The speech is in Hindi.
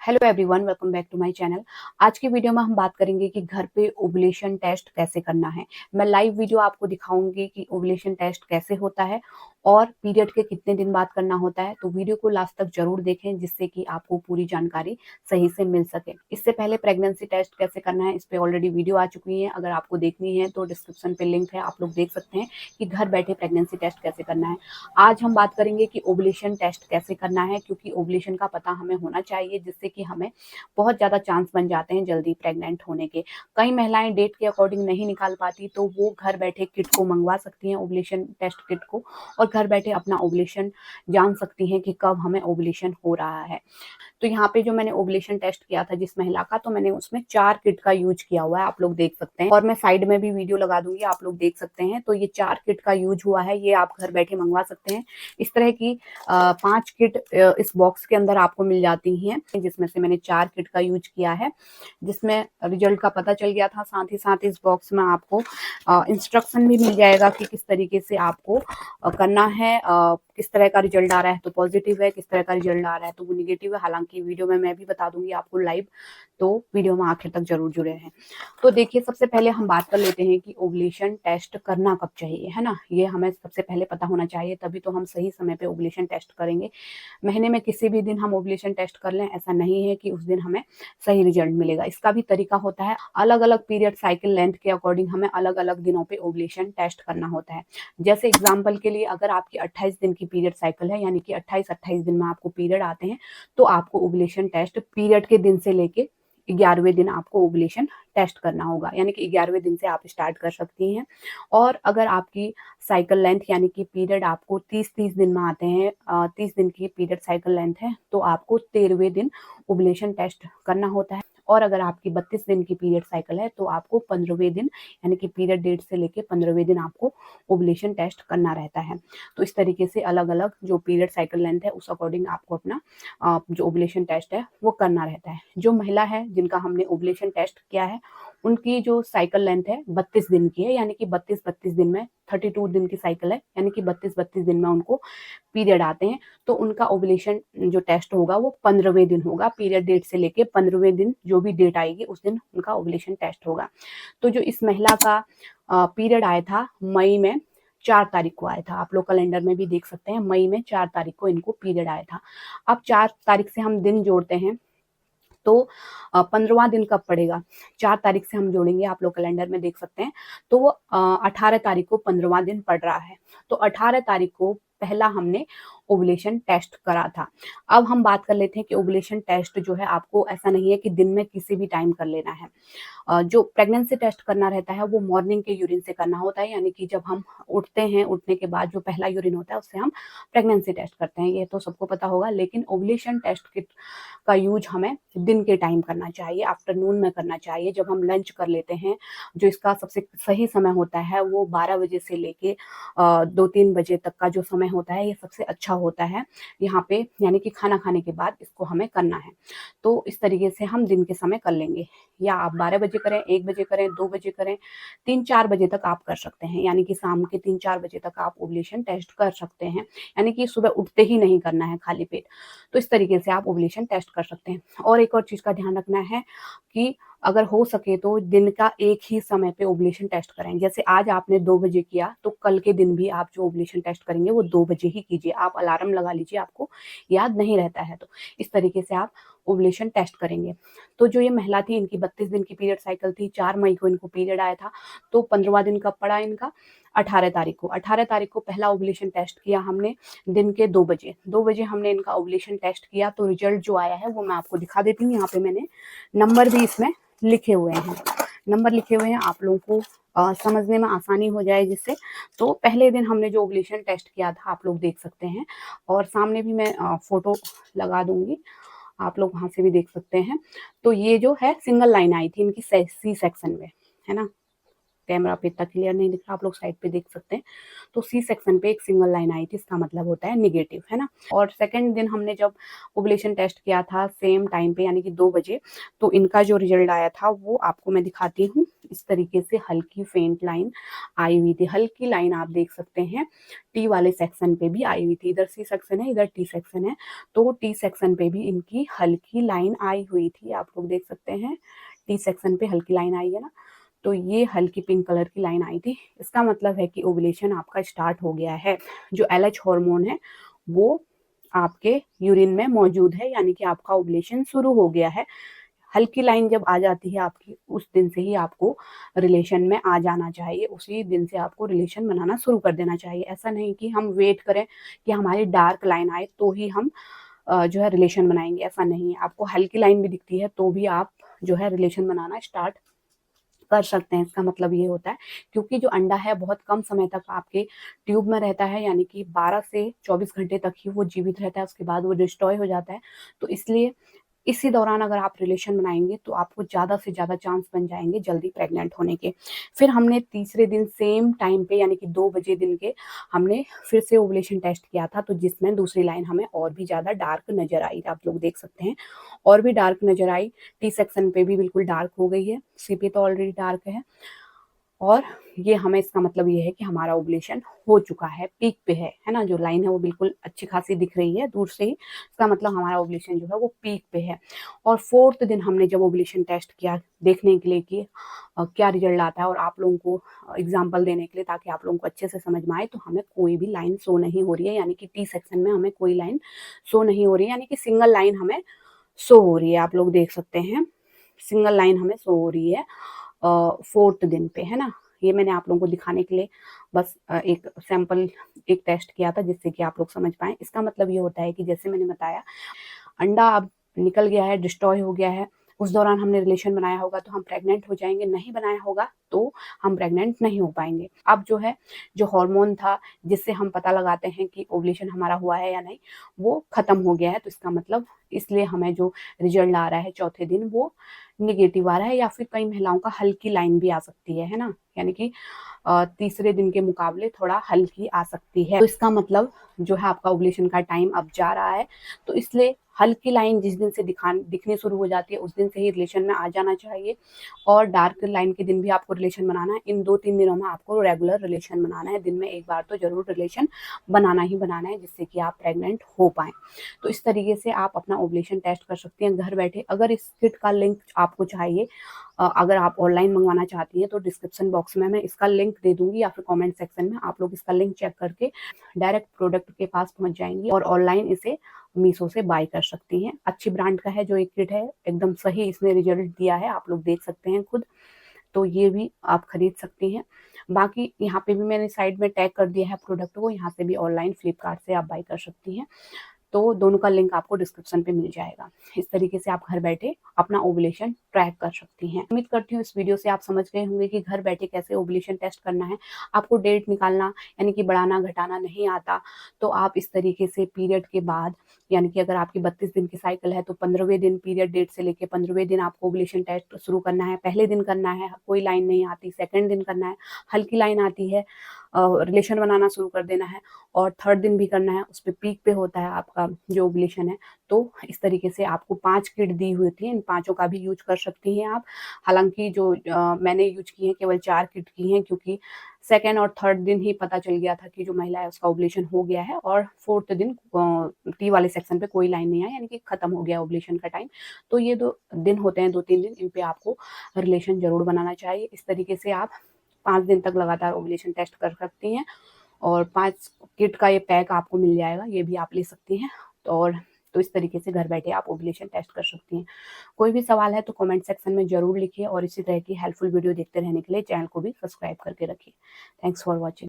Hello everyone, welcome back to my channel. आज की वीडियो में हम बात करेंगे कि घर पे ओवुलेशन टेस्ट कैसे करना है। मैं लाइव वीडियो आपको दिखाऊंगी कि ओवुलेशन टेस्ट कैसे होता है और पीरियड के कितने दिन बाद करना होता है। तो वीडियो को लास्ट तक जरूर देखें जिससे कि आपको पूरी जानकारी सही से मिल सके। इससे पहले प्रेगनेंसी टेस्ट कैसे करना है इस पे ऑलरेडी वीडियो आ चुकी है। अगर आपको देखनी है तो डिस्क्रिप्शन पे लिंक है, आप लोग देख सकते हैं कि घर बैठे प्रेगनेंसी टेस्ट कैसे करना है। आज हम बात करेंगे कि ओवुलेशन टेस्ट कैसे करना है, क्योंकि ओवुलेशन का पता हमें होना चाहिए जिससे कि हमें बहुत ज़्यादा चांस बन जाते हैं जल्दी प्रेग्नेंट होने के। कई महिलाएं डेट के अकॉर्डिंग नहीं निकाल पाती तो वो घर बैठे किट को मंगवा सकती हैं, ओवुलेशन टेस्ट किट को, और घर बैठे अपना ओवुलेशन जान सकती हैं कि कब हमें ओवुलेशन हो रहा है। तो यहाँ पे जो मैंने ओवुलेशन टेस्ट किया था जिस महिला का, तो मैंने उसमें 4 किट का यूज किया हुआ है, आप लोग देख सकते हैं, और मैं साइड में भी वीडियो लगा दूंगी, आप लोग देख सकते हैं। तो ये 4 किट का यूज हुआ है, ये आप घर बैठे मंगवा सकते हैं। इस तरह की 5 किट इस बॉक्स के अंदर आपको मिल जाती हैं, जिसमें से मैंने 4 किट का यूज किया है, जिसमें रिजल्ट का पता चल गया था। साथ ही साथ इस बॉक्स में आपको इंस्ट्रक्शन भी मिल जाएगा कि किस तरीके से आपको करना है, किस तरह का रिजल्ट आ रहा है तो पॉजिटिव है, किस तरह का रिजल्ट आ रहा है तो वो निगेटिव है। हालांकि वीडियो में मैं भी बता दूंगी आपको लाइव, तो वीडियो में आखिर तक जरूर जुड़े हैं। तो देखिए, सबसे पहले हम बात कर लेते हैं कि ओवुलेशन टेस्ट करना कब चाहिए, है ना। ये हमें सबसे पहले पता होना चाहिए, तभी तो हम सही समय पे ओवुलेशन टेस्ट करेंगे। महीने में किसी भी दिन हम ओवुलेशन टेस्ट कर लें, ऐसा नहीं है कि उस दिन हमें सही रिजल्ट मिलेगा। इसका भी तरीका होता है, अलग अलग पीरियड साइकिल लेंथ के अकॉर्डिंग हमें अलग अलग दिनों पे ओवुलेशन टेस्ट करना होता है। जैसे एग्जाम्पल के लिए, अगर आपकी 28 दिन की पीरियड साइकिल है, यानी कि 28-28 दिन में आपको पीरियड आते हैं, तो आपको ओवुलेशन टेस्ट पीरियड के दिन से लेके 11वें दिन आपको ओवुलेशन टेस्ट करना होगा, यानी कि 11वें दिन से आप स्टार्ट कर सकती हैं। और अगर आपकी साइकिल लेंथ यानी कि पीरियड आपको 30-30 दिन में आते हैं, 30 दिन की पीरियड साइकिल लेंथ है, तो आपको 13वें दिन ओवुलेशन टेस्ट करना होता है। और अगर आपकी 32 दिन की पीरियड साइकिल है तो आपको 15वें दिन, यानी कि पीरियड डेट से लेके 15वें दिन आपको ओवुलेशन टेस्ट करना रहता है। तो इस तरीके से अलग अलग जो पीरियड साइकिल लेंथ है उस अकॉर्डिंग आपको अपना जो ओवुलेशन टेस्ट है वो करना रहता है। जो महिला है जिनका हमने ओवुलेशन टेस्ट किया है, उनकी जो साइकिल लेंथ है 32 दिन की है, यानी कि 32-32 दिन में, 32 दिन की साइकिल है, यानी कि 32-32 दिन में उनको पीरियड आते हैं। तो उनका ओवुलेशन जो टेस्ट होगा वो 15वें दिन होगा। पीरियड डेट से लेके 15वें दिन जो भी डेट आएगी उस दिन उनका ओवुलेशन टेस्ट होगा। तो जो इस महिला का पीरियड आया था मई में 4 तारीख को आया था, आप लोग कैलेंडर में भी देख सकते हैं, मई में 4 तारीख को इनको पीरियड आया था। अब 4 तारीख से हम दिन जोड़ते हैं तो 15वां दिन कब पड़ेगा, 4 तारीख से हम जोड़ेंगे, आप लोग कैलेंडर में देख सकते हैं। तो वो 18 तारीख को 15वां दिन पड़ रहा है। तो 18 तारीख को पहला हमने ओवुलेशन टेस्ट करा था। अब हम बात कर लेते हैं कि ओवुलेशन टेस्ट जो है, आपको ऐसा नहीं है कि दिन में किसी भी टाइम कर लेना है। जो प्रेगनेंसी टेस्ट करना रहता है वो मॉर्निंग के यूरिन से करना होता है, यानी कि जब हम उठते हैं, उठने के बाद जो पहला यूरिन होता है उससे हम प्रेगनेंसी टेस्ट करते हैं, ये तो सबको पता होगा। लेकिन ओवुलेशन टेस्ट किट का यूज हमें दिन के टाइम करना चाहिए, आफ्टरनून में करना चाहिए, जब हम लंच कर लेते हैं। जो इसका सबसे सही समय होता है वो 12 बजे से लेके 2-3 बजे तक का जो समय होता है, ये सबसे अच्छा होता है यहाँ पे, यानी कि खाना खाने के बाद इसको हमें करना है। तो इस तरीके से हम दिन के समय कर लेंगे, या आप 12 बजे करें, 1 बजे करें, 2 बजे करें, 3-4 बजे तक आप कर सकते हैं, यानी कि शाम के 3-4 बजे तक आप ओवुलेशन टेस्ट कर सकते हैं, यानी कि सुबह उठते ही नहीं करना है खाली पेट। तो इस तरीके से आप ओवुलेशन टेस्ट कर सकते हैं। और एक और चीज़ का ध्यान रखना है कि अगर हो सके तो दिन का एक ही समय पे ओवुलेशन टेस्ट करें। जैसे आज आपने 2 बजे किया तो कल के दिन भी आप जो ओवुलेशन टेस्ट करेंगे वो 2 बजे ही कीजिए। आप अलार्म लगा लीजिए, आपको याद नहीं रहता है तो। इस तरीके से आप ओवुलेशन टेस्ट करेंगे। तो जो ये महिला थी, इनकी 32 दिन की पीरियड साइकिल थी, 4 मई को इनको पीरियड आया था। तो 15वां दिन कब पड़ा इनका, 18 तारीख को। 18 तारीख को पहला ओवुलेशन टेस्ट किया हमने दिन के 2 बजे। 2 बजे हमने इनका ओवुलेशन टेस्ट किया, तो रिजल्ट जो आया है वो मैं आपको दिखा देती हूँ। यहाँ पे मैंने नंबर भी इसमें लिखे हुए हैं, नंबर लिखे हुए हैं, आप लोगों को समझने में आसानी हो जाए जिससे। तो पहले दिन हमने जो ओवुलेशन टेस्ट किया था आप लोग देख सकते हैं, और सामने भी मैं फोटो लगा दूंगी, आप लोग वहां से भी देख सकते हैं। तो ये जो है सिंगल लाइन आई थी इनकी सी सेक्शन में, है ना, कैमरा पे इतना क्लियर नहीं दिख रहा, आप लोग साइड पे देख सकते हैं। तो सी सेक्शन पे एक सिंगल लाइन आई थी, इसका मतलब होता है नेगेटिव, है ना। और सेकंड दिन हमने जब ओवुलेशन टेस्ट किया था सेम टाइम पे यानी कि 2 बजे, तो इनका जो रिजल्ट आया था वो आपको मैं दिखाती हूँ। इस तरीके से हल्की फेंट लाइन आई हुई थी, हल्की लाइन आप देख सकते हैं। टी वाले सेक्शन पे भी आई हुई थी, इधर सी सेक्शन है, इधर टी सेक्शन है, तो टी सेक्शन पे भी इनकी हल्की लाइन आई हुई थी, आप लोग देख सकते हैं। टी सेक्शन पे हल्की लाइन आई है ना, तो ये हल्की पिंक कलर की लाइन आई थी। इसका मतलब है कि ओवुलेशन आपका स्टार्ट हो गया है। जो एलएच हार्मोन है वो आपके यूरिन में मौजूद है, यानी कि आपका ओवुलेशन शुरू हो गया है। हल्की लाइन जब आ जाती है आपकी, उस दिन से ही आपको रिलेशन में आ जाना चाहिए, उसी दिन से आपको रिलेशन बनाना शुरू कर देना चाहिए। ऐसा नहीं कि हम वेट करें कि हमारी डार्क लाइन आए तो ही हम जो है रिलेशन बनाएंगे, ऐसा नहीं है। आपको हल्की लाइन भी दिखती है तो भी आप जो है रिलेशन बनाना स्टार्ट कर सकते हैं। इसका मतलब ये होता है क्योंकि जो अंडा है बहुत कम समय तक आपके ट्यूब में रहता है, यानी कि 12 से 24 घंटे तक ही वो जीवित रहता है, उसके बाद वो डिस्ट्रॉय हो जाता है। तो इसलिए इसी दौरान अगर आप रिलेशन बनाएंगे तो आपको ज़्यादा से ज़्यादा चांस बन जाएंगे जल्दी प्रेग्नेंट होने के। फिर हमने तीसरे दिन सेम टाइम पे यानी कि 2 बजे दिन के हमने फिर से ओवुलेशन टेस्ट किया था, तो जिसमें दूसरी लाइन हमें और भी ज़्यादा डार्क नज़र आई, आप लोग देख सकते हैं, और भी डार्क नज़र आई। टी सेक्शन पे भी बिल्कुल डार्क हो गई है, सी पे तो ऑलरेडी डार्क है। और ये हमें इसका मतलब ये है कि हमारा ओवुलेशन हो चुका है, पीक पे है ना। जो लाइन है वो बिल्कुल अच्छी खासी दिख रही है दूर से ही, इसका मतलब हमारा ओवुलेशन जो है वो पीक पे है। और 4th दिन हमने जब ओवुलेशन टेस्ट किया देखने के लिए कि क्या रिजल्ट आता है, और आप लोगों को एग्जाम्पल देने के लिए ताकि आप लोगों को अच्छे से समझ में आए, तो हमें कोई भी लाइन शो नहीं हो रही है, यानी कि टी सेक्शन में हमें कोई लाइन शो नहीं हो रही है, यानी कि सिंगल लाइन हमें शो हो रही है, आप लोग देख सकते हैं। सिंगल लाइन हमें शो हो रही है 4th दिन पे, है ना। ये मैंने आप लोगों को दिखाने के लिए बस एक सैंपल एक टेस्ट किया था जिससे कि आप लोग समझ पाएँ। इसका मतलब ये होता है कि जैसे मैंने बताया, अंडा अब निकल गया है, डिस्ट्रॉय हो गया है, उस दौरान हमने रिलेशन बनाया होगा तो हम प्रेग्नेंट हो जाएँगे, नहीं बनाया होगा तो हम प्रेग्नेंट नहीं हो पाएँगे। अब जो है, जो हार्मोन था जिससे हम पता लगाते हैं कि ओवुलेशन हमारा हुआ है या नहीं, वो खत्म हो गया है, तो इसका मतलब इसलिए हमें जो रिजल्ट आ रहा है चौथे दिन वो नेगेटिव आ रहा है, या फिर कई महिलाओं का हल्की लाइन भी आ सकती है ना, यानी कि तीसरे दिन के मुकाबले थोड़ा हल्की आ सकती है। तो इसका मतलब जो है आपका ओवुलेशन का टाइम अब जा रहा है, तो इसलिए हल्की लाइन जिस दिन से दिखनी शुरू हो जाती है उस दिन से ही रिलेशन में आ जाना चाहिए, और डार्क लाइन के दिन भी आपको रिलेशन बनाना है। इन 2-3 दिनों में आपको रेगुलर रिलेशन बनाना है, दिन में एक बार तो जरूर रिलेशन बनाना ही बनाना है, जिससे कि आप प्रेग्नेंट हो पाएं। तो इस तरीके से आप अपना ओवुलेशन टेस्ट कर सकती हैं घर बैठे। अगर इस किट का लिंक आपको चाहिए, अगर आप ऑनलाइन मंगवाना चाहती हैं तो डिस्क्रिप्शन बॉक्स में मैं इसका लिंक दे दूंगी, या फिर कमेंट सेक्शन में आप लोग इसका लिंक चेक करके डायरेक्ट प्रोडक्ट के पास पहुंच जाएंगी और ऑनलाइन इसे मीशो से बाय कर सकती हैं। अच्छी ब्रांड का है जो एक किट है, एकदम सही इसने रिजल्ट दिया है, आप लोग देख सकते हैं खुद, तो ये भी आप खरीद सकती हैं। बाकी यहाँ पे भी मैंने साइड में टैग कर दिया है प्रोडक्ट को, यहाँ से भी ऑनलाइन फ्लिपकार्ट से आप बाय कर सकती हैं, तो दोनों का लिंक आपको डिस्क्रिप्शन पे मिल जाएगा। इस तरीके से आप घर बैठे अपना ओवुलेशन ट्रैक कर सकती हैं। उम्मीद करती हूँ इस वीडियो से आप समझ गए होंगे कि घर बैठे कैसे ओवुलेशन टेस्ट करना है। आपको डेट निकालना यानी कि बढ़ाना घटाना नहीं आता, तो आप इस तरीके से पीरियड के बाद, यानी कि अगर आपकी 32 दिन की साइकिल है तो 15वें दिन पीरियड डेट से लेके 15वें दिन आपको ओवुलेशन टेस्ट शुरू करना है। पहले दिन करना है, कोई लाइन नहीं आती, सेकंड दिन करना है, हल्की लाइन आती है, रिलेशन बनाना शुरू कर देना है, और थर्ड दिन भी करना है, उस पे पीक पे होता है आपका जो ओवुलेशन है। तो इस तरीके से आपको 5 किट दी हुई थी, इन पाँचों का भी यूज कर सकती हैं आप। हालांकि जो मैंने यूज की है केवल 4 किट की हैं, क्योंकि सेकेंड और थर्ड दिन ही पता चल गया था कि जो महिला है उसका ओवुलेशन हो गया है, और 4th दिन टी वाले सेक्शन पे कोई लाइन नहीं आई, यानी कि खत्म हो गया ओवुलेशन का टाइम। तो ये 2 दिन होते हैं, 2-3 दिन, इन पे आपको रिलेशन जरूर बनाना चाहिए। इस तरीके से आप 5 दिन तक लगातार ओवुलेशन टेस्ट कर सकती हैं, और 5 किट का ये पैक आपको मिल जाएगा, ये भी आप ले सकती हैं। तो इस तरीके से घर बैठे आप ओवुलेशन टेस्ट कर सकती हैं। कोई भी सवाल है तो कमेंट सेक्शन में ज़रूर लिखिए, और इसी तरह की हेल्पफुल वीडियो देखते रहने के लिए चैनल को भी सब्सक्राइब करके रखिए। Thanks for watching.